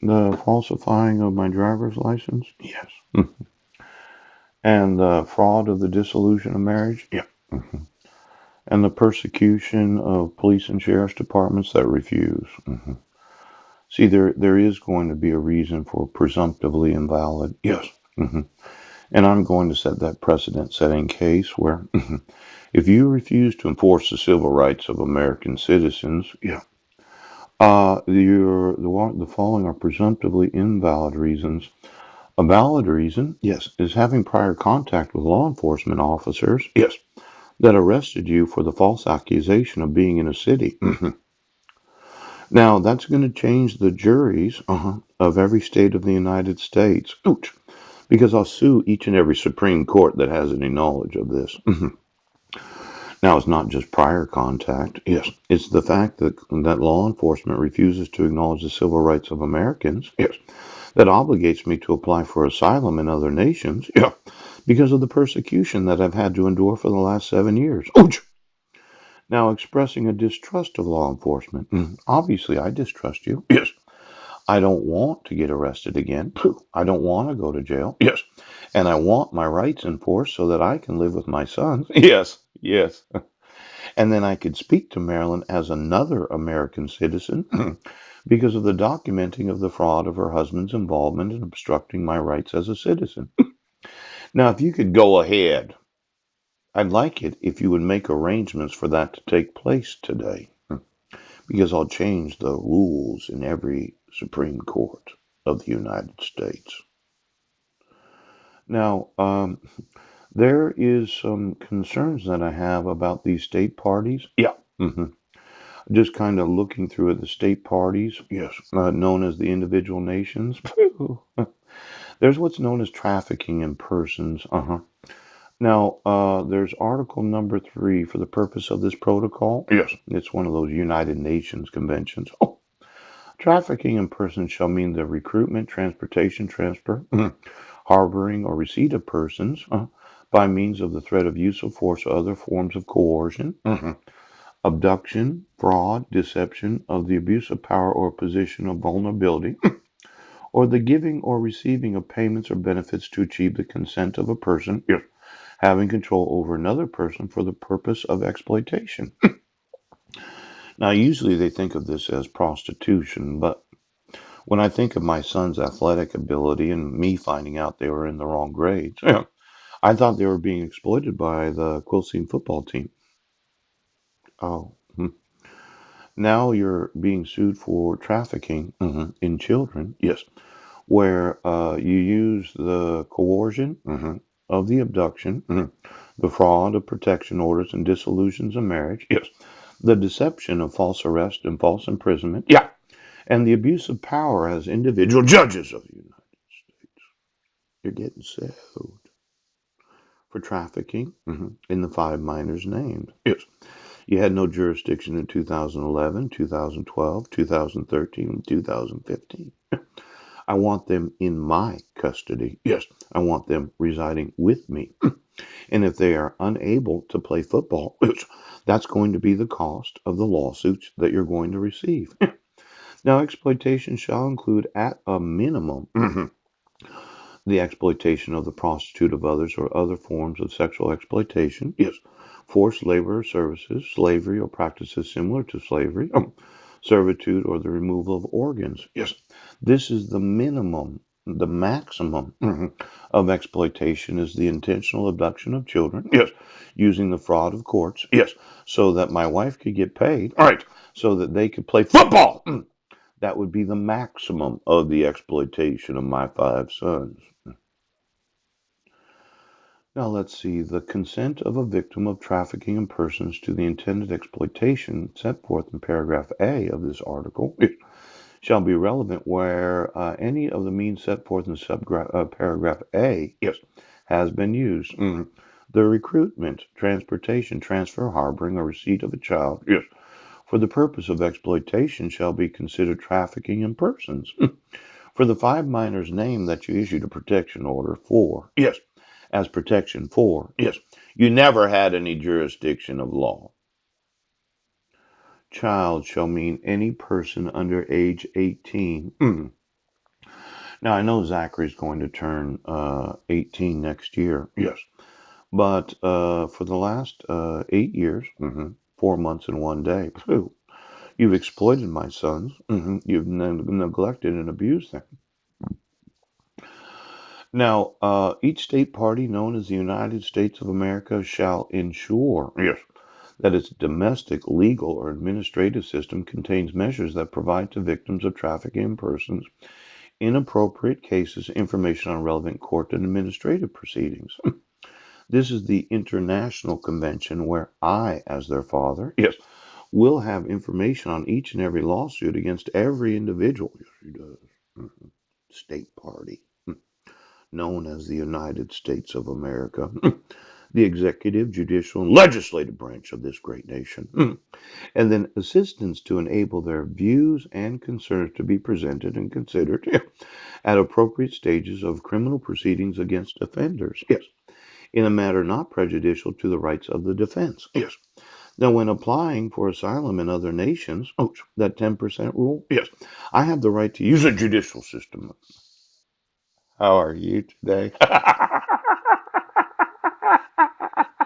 The falsifying of my driver's license? Yes. And the fraud of the dissolution of marriage? Yeah. And the persecution of police and sheriff's departments that refuse? See, there is going to be a reason for presumptively invalid. Yes. And I'm going to set that precedent setting case where if you refuse to enforce the civil rights of American citizens, yeah, the following are presumptively invalid reasons. A valid reason, yes, is having prior contact with law enforcement officers, yes, that arrested you for the false accusation of being in a city. Now, that's going to change the juries of every state of the United States. Ouch. Because I'll sue each and every Supreme Court that has any knowledge of this. Now, it's not just prior contact. Yes, it's the fact that law enforcement refuses to acknowledge the civil rights of Americans. Yes, that obligates me to apply for asylum in other nations. Yeah, because of the persecution that I've had to endure for the last 7 years. Ouch! Now, expressing a distrust of law enforcement. Obviously, I distrust you. Yes. I don't want to get arrested again. I don't want to go to jail. Yes. And I want my rights enforced so that I can live with my sons. Yes. Yes. And then I could speak to Marilyn as another American citizen because of the documenting of the fraud of her husband's involvement in obstructing my rights as a citizen. Now, if you could go ahead, I'd like it if you would make arrangements for that to take place today, because I'll change the rules in every Supreme Court of the United States. Now, there is some concerns that I have about these state parties. Yeah. Just kind of looking through at the state parties, yes, known as the individual nations. There's what's known as trafficking in persons. Now, there's Article number 3 for the purpose of this protocol. Yes. It's one of those United Nations conventions. Oh, trafficking in persons shall mean the recruitment, transportation, transfer, harboring, or receipt of persons by means of the threat of use of force or other forms of coercion, abduction, fraud, deception, of the abuse of power or position of vulnerability, or the giving or receiving of payments or benefits to achieve the consent of a person, yes, having control over another person for the purpose of exploitation. Now, usually they think of this as prostitution, but when I think of my son's athletic ability and me finding out they were in the wrong grades, yeah, I thought they were being exploited by the Quilcene football team. Oh. Now you're being sued for trafficking in children. Yes. Where you use the coercion of the abduction, the fraud of protection orders and dissolutions of marriage. Yes. The deception of false arrest and false imprisonment. Yeah. And the abuse of power as individual judges of the United States. You're getting sued for trafficking in the 5 minors named. Yes. You had no jurisdiction in 2011, 2012, 2013, and 2015. I want them in my custody. Yes, I want them residing with me. And if they are unable to play football, that's going to be the cost of the lawsuits that you're going to receive. Now, exploitation shall include, at a minimum, the exploitation of the prostitute of others or other forms of sexual exploitation. Yes, forced labor or services, slavery or practices similar to slavery, servitude, or the removal of organs. Yes, this is the minimum. The maximum of exploitation is the intentional abduction of children. Yes, using the fraud of courts. Yes, so that my wife could get paid. All right, so that they could play football. That would be the maximum of the exploitation of my 5 sons. Now let's see. The consent of a victim of trafficking in persons to the intended exploitation set forth in paragraph A of this article shall be relevant where any of the means set forth in paragraph A, yes, has been used. The recruitment, transportation, transfer, harboring, or receipt of a child, yes, for the purpose of exploitation shall be considered trafficking in persons. For the 5 minors named that you issued a protection order for, yes, as protection for, yes, you never had any jurisdiction of law. Child shall mean any person under age 18. Now, I know Zachary's going to turn 18 next year. Yes. But for the last 8 years, 4 months and 1 day, phew, you've exploited my sons. You've neglected and abused them. Now, each state party known as the United States of America shall ensure, yes, that its domestic, legal, or administrative system contains measures that provide to victims of trafficking persons in appropriate cases information on relevant court and administrative proceedings. This is the international convention where I, as their father, yes, will have information on each and every lawsuit against every individual. Yes, he does. State party, known as the United States of America, the executive, judicial, and legislative branch of this great nation, and then assistance to enable their views and concerns to be presented and considered at appropriate stages of criminal proceedings against offenders. Yes, in a manner not prejudicial to the rights of the defense. Yes. Now, when applying for asylum in other nations, that 10% rule, yes, I have the right to use a judicial system. How are you today?